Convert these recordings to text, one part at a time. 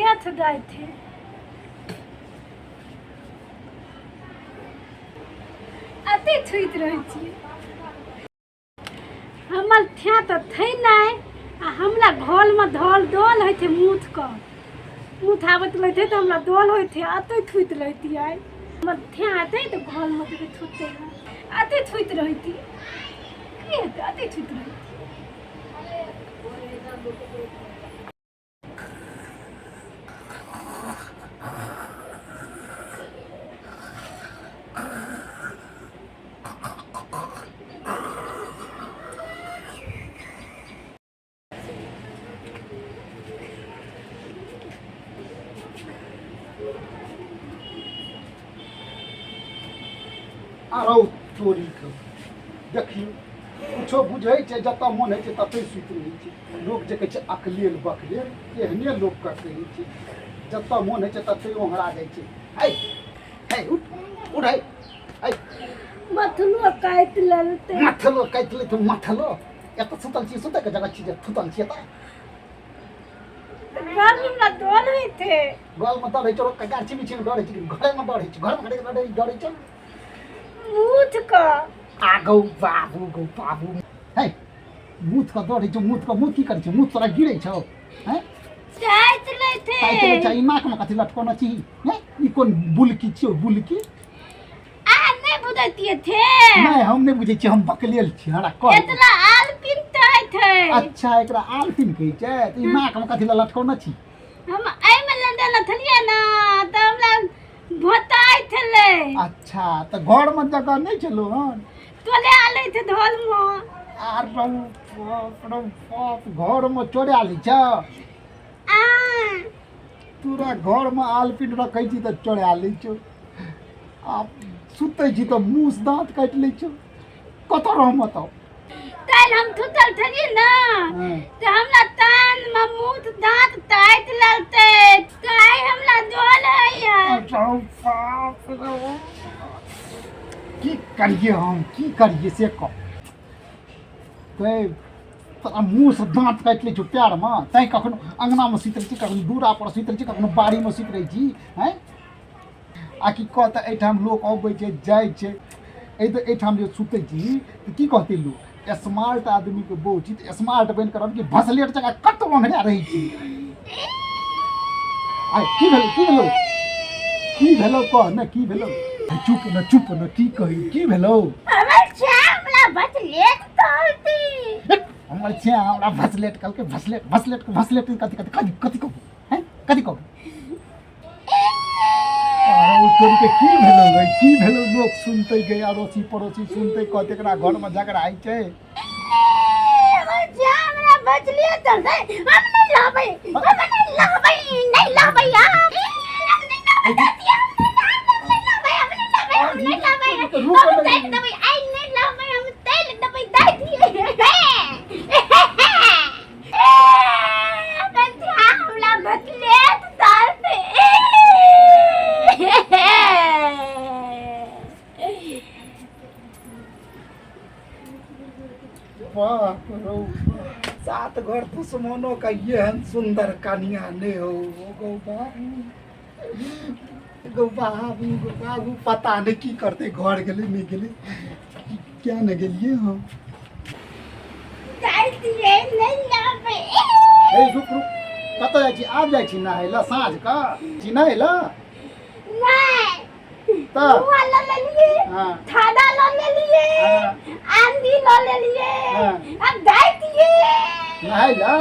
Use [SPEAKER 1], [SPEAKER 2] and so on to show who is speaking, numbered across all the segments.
[SPEAKER 1] ठेठ गए थे अति छुइत रहे छी हमर ठेठ तो थे नहीं आ हमरा घोल में धोल डोल है थे मुठ आवत ले थे तो हमरा डोल होय थे अति छुइत रहती है हमर ठेठ है तो घोल में तो छुते अति छुइत रहती की है अति छुइत रहती
[SPEAKER 2] आरो चोरी कर देखियो कुछो बुझै छै जतऽ मन होइ छै ततै सुति रहै छै लोक जे कहै छै अकलेल बकलेल एहने लोक के कहै छै जतऽ मन होइ छै ततै ओहरा जाइ छै है है उठ है है
[SPEAKER 1] मथलो काट लेते
[SPEAKER 2] मथलो एत सुतल छी सुतै के जगह छी जे सुतल छी एत
[SPEAKER 1] घर में डोल हुई थे
[SPEAKER 2] गल में डरै छै गाछी बिछी में डरै छै घरे में डरै छै घर में डरै छै
[SPEAKER 1] मुठ का
[SPEAKER 2] गौ बाबू है मुठ का डरै छै मुठ की करै छै मुठ तोरा गिरै छौ हैं
[SPEAKER 1] काट ले थे
[SPEAKER 2] काट ले छै नाक में कथि लटकोना छी हैं ई कोन बुलकी छियो बुलकी
[SPEAKER 1] नहीं बुझाती थे
[SPEAKER 2] नहीं हम नहीं बुझे छी हम बकलेल छी हमरा कह
[SPEAKER 1] इतना आलपिन तय थे
[SPEAKER 2] अच्छा एकरा आलपिन कहै छै त ई नाक में कथि लटकोना छी
[SPEAKER 1] हम आई में लंदन थलिए ना त हमरा भताई थले
[SPEAKER 2] अच्छा त घर में जगह नहीं चलो हन
[SPEAKER 1] तोले आले थे धोल में
[SPEAKER 2] आर घर में चोरे आली छ
[SPEAKER 1] आ
[SPEAKER 2] तोरा घर में आलपिन रखै छी त चोरे आली छ आप सुतै छी त मुंह से दांत काट लै छ कत रहम त
[SPEAKER 1] कल हम थुतल थली ना तो हमरा तान में मुंह दांत काट ललते काई हमरा डोल है
[SPEAKER 2] की करिए हम की करिए से कह तोरा मुँह से दाँत काटि लै छौ पैर में तैं कखनो अंगना में सुति रही कखनो दूरा पर सुति रही कखनो बाड़ी में सुति रही छी हैं आ की कह तऽ एहिठाम लोक अबै छै जाइ छै एहिठाम जे सुतै छी तऽ की कहतै लोक स्मार्ट आदमी के बहु छी तऽ स्मार्ट बनि कर कि भसलेट जगह कत ओंघरा रहै छी आ की भेलो कह न की भेलो चुप न की कही की भेलो
[SPEAKER 1] हमर छामला भसलेट कहती
[SPEAKER 2] हमर छे हमरा भसलेट कल के भसलेट कथि कहू हैं कथि कहू तोरी के की भेलो लोग सुनते गए अड़ोसी पड़ोसी सुनते कहते एकरा घर में झगड़ा आई छै
[SPEAKER 1] हमर छामला भसलेट कहते हम नहीं लाबै नहीं लाबै यार
[SPEAKER 2] सात घर दुश्मनों का ये सुंदर कन्या ने हो गौ बाबू पता नहीं की करते घर गेले नहीं गेले क्या न गेलिए हम रुक कत जाइ छी आब जाइ छी नहाय ला साँझ का छी नहाय ला
[SPEAKER 1] खाना लो ले लिए आंधी लो ले लिए अब दाई दिए
[SPEAKER 2] नहाय ला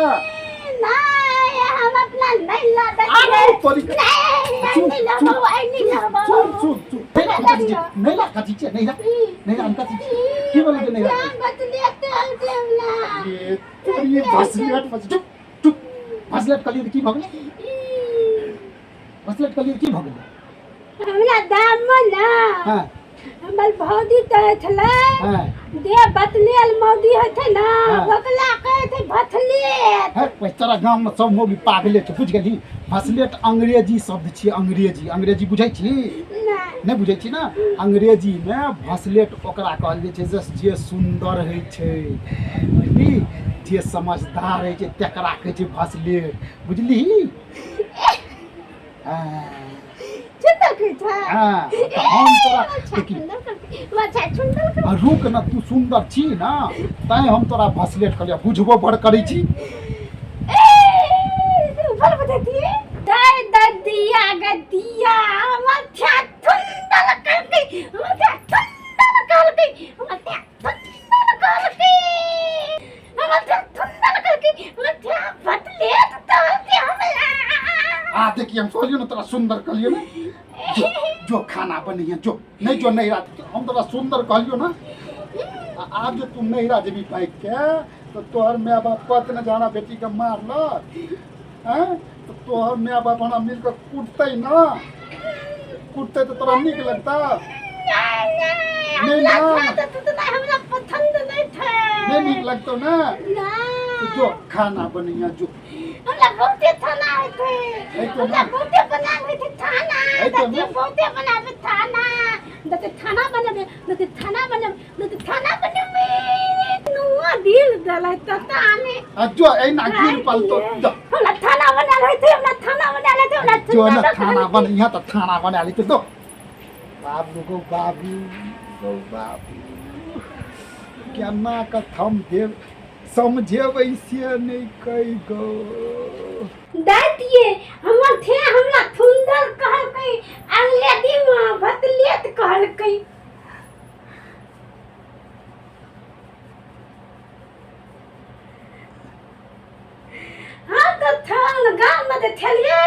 [SPEAKER 1] नहीं हम अपना नहीं ला नहीं ला
[SPEAKER 2] नहीं ला कथी छै नहीं ला कथी की बोले जे नहीं ला
[SPEAKER 1] भसलेट हमरा
[SPEAKER 2] ये तोरी भसलेट चुप भसलेट कलिए की भ गेलै भसलेट कलिए की भ गेलै
[SPEAKER 1] हमरा दाम में ना
[SPEAKER 2] हां
[SPEAKER 1] हमर भौजी कहे छले दे बतलेल मौदी है थे ना बकला कहे थे भसलेट
[SPEAKER 2] है तोरा गांव में सब मौगी पागले छै बुझ गेली भसलेट अंग्रेजी शब्द छी अंग्रेजी बुझै छी नहीं बुझै छी ना अंग्रेजी में भसलेट ओकरा कहल जाइ छै जे सुंदर है छै बुझली जे समझदार है छै तकरा कहै छै भसलेट बुझली
[SPEAKER 1] सुंदर की था
[SPEAKER 2] हां हम तोरा रुक ना तू सुंदर छी ना तै हम तोरा भसलेट कर लिया बुझबो बड़ करै छी
[SPEAKER 1] ऊपर बताती है दाई दिया गदिया मच्छा सुंदर कर के मच्छा सुंदर कर के मच्छा सुंदर कर के मच्छा सुंदर कर के मच्छा भसलेट तोड़ के हमला
[SPEAKER 2] आ देखिए हम सोचियो ना तोरा सुंदर कहलियो ना जो खाना बनिए जो नहीं रात हम तोरा सुंदर कहलियो ना आज जो तुम नहीं रात भी पाई के तो तोहर माँ बाप पत न जाना बेटी के मारल हैं तो तोहर माँ बाप हमारा मिलकर कूटते ना कूटते तो तोरा निक लगता नहीं ना
[SPEAKER 1] हमरा पसंद नहीं था
[SPEAKER 2] नहीं निक लगता ना तो जो खाना बनिए जो
[SPEAKER 1] हमरा बहुते खाना है थे हमरा बहुते बनावे थे खाना बहुते बनावे खाना खाना बनावे खाना बनावे नुआ दिल दला ताने
[SPEAKER 2] जो ए ना गिर पल तो
[SPEAKER 1] हमरा खाना बना ले थे हमरा खाना बना ले थे हमरा
[SPEAKER 2] जो ना खाना बनिया तो खाना बना ले तो बाबू को बाबू क्या ना का थम देव समझे वैसे नहीं कई गो
[SPEAKER 1] दातिए हमर थे हमरा सुंदर कहल कई अगले दिन भतलियत कहल कई हम तो थान गांव में थलिए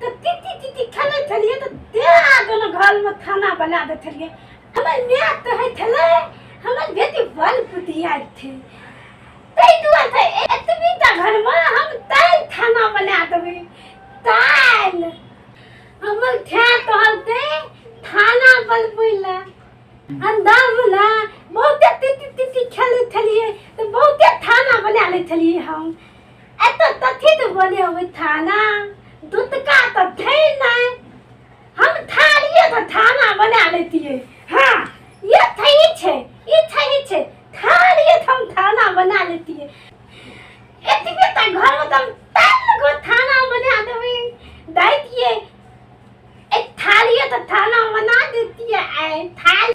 [SPEAKER 1] तो ती खेले थलिए तो त्यागन घर में खाना बना दे थलिए हमर मियां तो है थले हमर बेटी बल पुतिया थे तई दुआ थे एतबी ता घर में हम ताल खाना बना देबे ताल हमर थे तोहते खाना बनबैला अंदाज ना बहुते ती खेले थलिए तो बहुते खाना बना ले थलिए हम एत तथी तो बोले हुए थाना दूध का तो थे ना हम थालिए तो खाना बना लेती है हाँ ये थई छे थालिए तो हम खाना बना लेती है एतबे ता घर में तुम ताल को खाना बना देबे दाइतिए एक थालिए तो खाना बना देती है ऐ थाल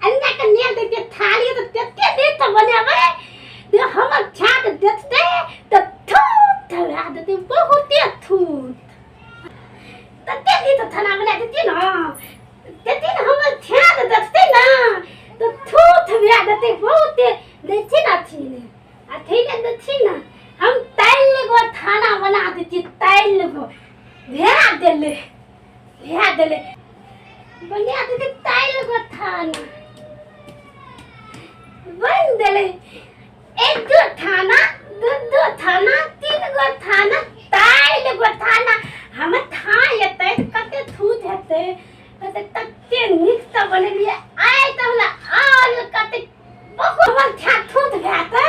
[SPEAKER 1] अन्ना कन्या देते थालिए तो तेते दे तो बनावे दे हम छाट देते तो थूत धरा देते बहुत थूत तते दी तो खाना बना देती ना देती ना हम छाट देते ना तो थूत धरा देते बहुत देती ना थी ने आ थी ने देती ना हम ताल को खाना बना देती ताल को भेा देले बनिया देते ताल को खाना बन देले एक दो थाना दो थाना तीन गो थाना ताल गो थाना हम था येते कते थूत हेते कते निक त बने लिए आय त हमरा आल कते बहुत हमर था थूत हेता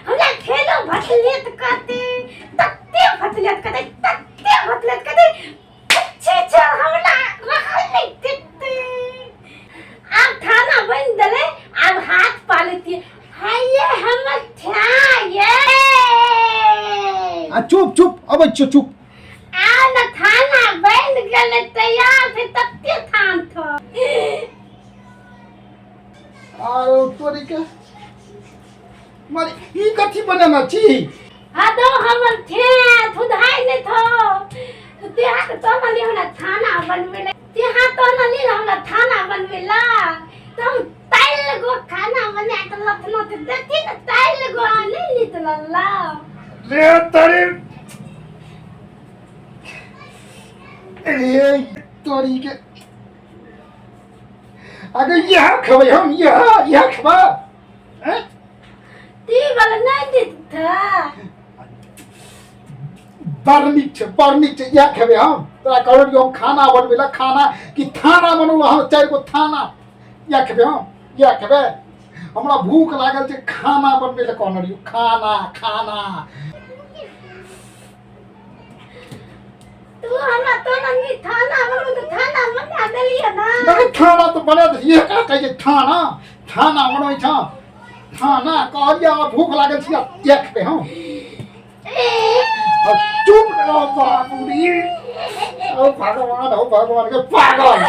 [SPEAKER 1] हमरा खेलो भटलेत कते तते भटलेत कते छे हमरा रहल नहीं देते अब थाना बन देले अब हाथ पा लेती हाय हमर था ये
[SPEAKER 2] चुप अब चुप
[SPEAKER 1] आ न थाना बन गेले तैयार थे तते थान था
[SPEAKER 2] आरो तोरी के मारी ई कथी बनाना छी
[SPEAKER 1] हां तो हमर थे खुदाई ने थो तेहा तो न ले हमरा थाना बनवेले तेहा तो न ले हमरा थाना बनवेला तुम ताइल गो खाना बना के लथनो ते देखी न ताइल गो नहीं नितलला
[SPEAKER 2] रे तोरी रे तोरी के अगर यह खबे हम यह खबा हैं
[SPEAKER 1] ती वाला नहीं देता
[SPEAKER 2] बर्निच या खबे हम तोरा कहलो हम खाना बनवेला खाना कि थाना बनल हम चार को थाना या खबे हम या खबे हमरा भूख लागल छै खाना बनवेला कहलो रियो खाना
[SPEAKER 1] तू हमरा तो नहीं थाना बनवे तो थाना बना देलिए ना
[SPEAKER 2] नहीं थाना तो बना दे ये का कहे थाना बनवे छ थाना कहलिया भूख लागल छै या खबे हम चुप रहो बाबूरी। ओ भगवान के पागल।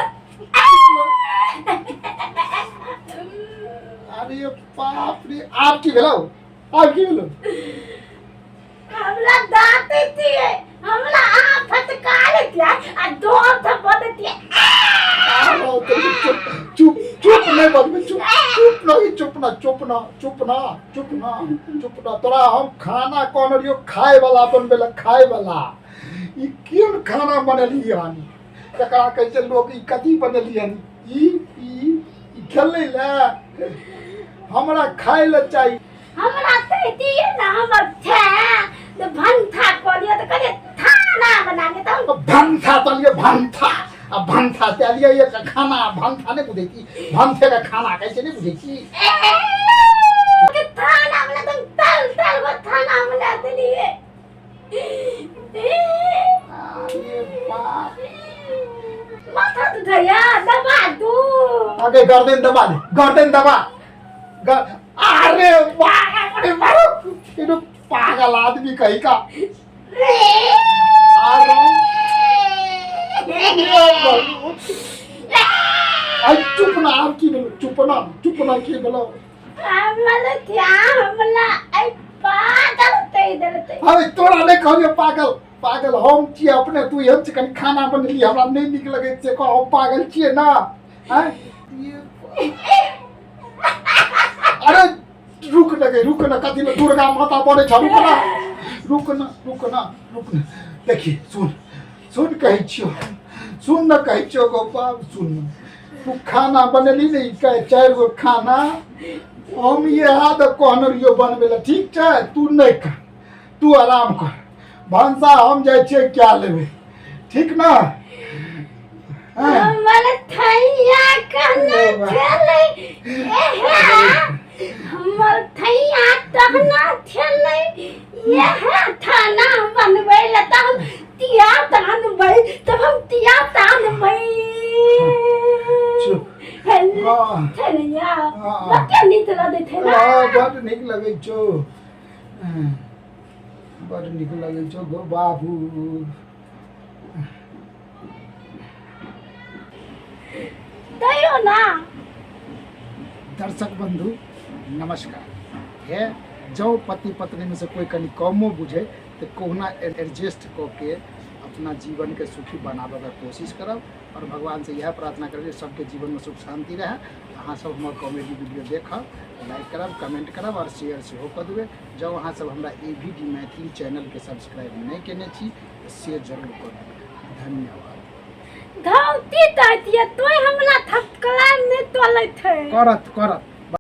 [SPEAKER 2] अरे बाप रे, आपकी भेलो, आपकी भेलो।
[SPEAKER 1] हमरा दाते थी, हमरा आ फटकार दिया आ दो थपड़ दिया।
[SPEAKER 2] चुप चुप नहीं बदमे, चुप ना तोरा हम खाना कौन रियो खाए वाला बनबे ला, खाए वाला। ई केन खाना बनलिए हनी, एकरा कहै छै लोग ई कथी बनलिए हनी, ई खेलै ला हमरा खाए ला चाहिए।
[SPEAKER 1] हमरा ते दिए ना, हमर था तो भंथा कोलियो तो कहे खाना बना के तो
[SPEAKER 2] भंथा तलिए भंथा। अब भंथा तलिए ये खाना भंथा नहीं बुझे की, भंथे का खाना कैसे नहीं बुझे की।
[SPEAKER 1] के खाना बना तुम तल वो खाना बना दिए।
[SPEAKER 2] अरे बाप,
[SPEAKER 1] माथा तो धया दबा दो।
[SPEAKER 2] आगे गर्दन दबा दे, गर्दन दबा। अरे वाह, अरे मारो ये पागल आदमी कहीं का। चुप ना, आप की बोलो, चुप ना की बोलो।
[SPEAKER 1] हमला क्या हमला आई पागल ते देते।
[SPEAKER 2] हमें तोरा नहीं कहलियो पागल हम छी अपने, तू हम से कनी खाना बनली हमरा नहीं निक लगे से कहो पागल छी ना। हैं अरे रुक ना कथी में दुर्गा माता पड़े छ, रुक ना। देखिए सुन कहै छियो, सुन न कहै छियो गो बाप, सुन। तू खाना बनली नहीं कहे 4 गो खाना, हम ये हाथ कहन रियो बनबे ला, ठीक छै। तू नहीं कर, तू आराम कर, भंसा हम जाय छियै क्या लेबे, ठीक ना।
[SPEAKER 1] हमर थैया कना खेले, हमर थैया कहना खेले, यह खाना बनबै ला त हम तिया तानबै, तब हम तिया तानबै। हेलो थैया बके नीक लगे थे ना।
[SPEAKER 2] बड़ नीक लगे छो, बड़ नीक लगे छो गो बाबू।
[SPEAKER 1] दयो ना।
[SPEAKER 2] दर्शक बंधु नमस्कार। है जो पति पत्नी में से कोई कनी कमो बुझे तो कोहना एडजस्ट करके अपना जीवन के सुखी बनाबे का कोशिश करब, और भगवान से यह प्रार्थना करब सबके जीवन में सुख शांति रहे। अहाँ सब हमार कॉमेडी वीडियो देखब, लाइक करब, कमेंट करब और शेयर सेहो कर देबै। जब अहाँ सब हमरा एवीडी मैथिली चैनल के सब्सक्राइब नहीं केने छी तो शेयर जरूर कर देबै। धन्यवाद।
[SPEAKER 1] घावती तातिया तोय हमरा थपकला ने तोले थे
[SPEAKER 2] करत